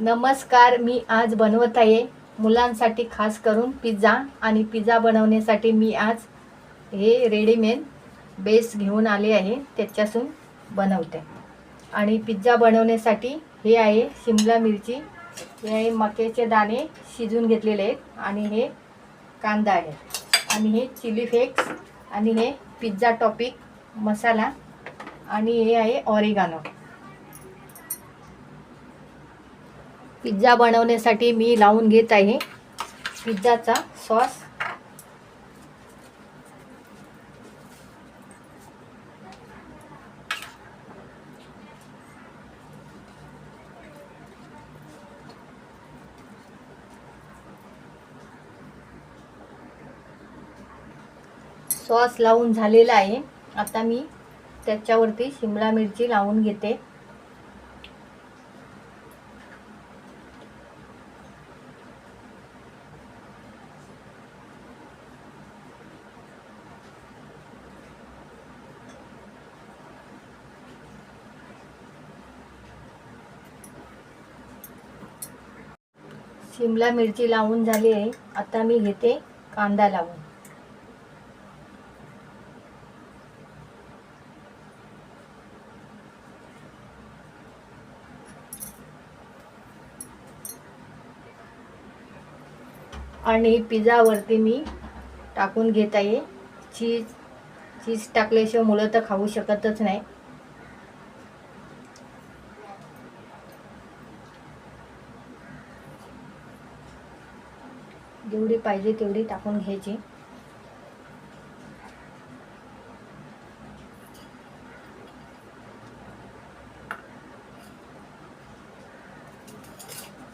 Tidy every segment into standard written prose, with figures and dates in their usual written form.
नमस्कार, मी आज बनवत आहे मुलांसाठी खास करून पिझ्झा. आणि पिझ्झा बनवण्यासाठी मी आज हे रेडीमेड बेस घेऊन आले आहे, त्याच्यासून बनवते. आणि पिझ्झा बनवण्यासाठी हे आहे शिमला मिरची, हे आहे मक्याचे दाणे शिजून घेतलेले आहेत, आणि हे कांदा आहे, आणि हे चिली फ्लेक्स, आणि हे पिझ्झा टॉपिंग मसाला, आणि हे आहे ऑरिगानो. पिझ्झा बनवण्यासाठी मी लावून घेत आहे पिझ्झाचा सॉस. सॉस लावून झालेला आहे. आता मी त्याच्यावरती शिमला मिरची लावून घेते. शिमला मिरची लावून झाली आहे. आता मी घेते कांदा लावून. आणि पिझ्झावरती मी टाकून घेत आहे चीज टाकल्याशिवाय मुलं तर खाऊ शकतच नाही. जेवढी पाहिजे तेवढी टाकून घ्यायची.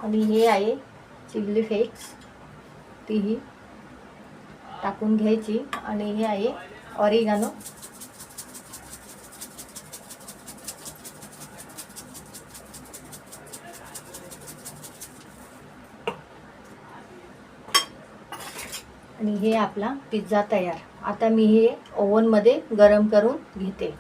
आणि हे आहे चिली फ्लेक्स, तीही टाकून घ्यायची. आणि हे आहे ऑरिगानो. आणि हे आपला पिझ्झा तयार. आता मी हे ओव्हनमध्ये गरम करून घेते.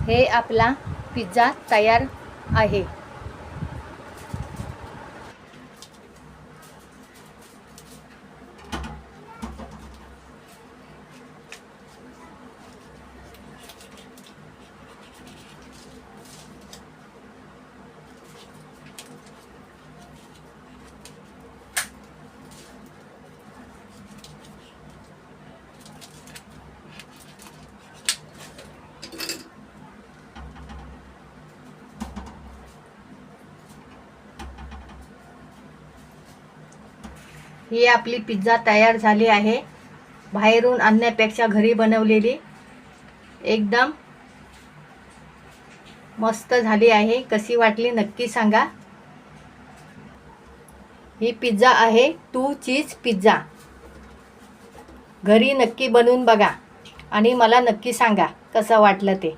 हे आपला पिझ्झा तयार आहे. ही आपली पिझ्झा तयार झाली आहे. बाहेरून आणण्यापेक्षा घरी बनवलेली एकदम मस्त झाली आहे. कशी वाटली नक्की सांगा. ही पिझ्झा आहे 2 चीज पिझ्झा. घरी नक्की बनवून बघा आणि मला नक्की सांगा कसं वाटलं ते.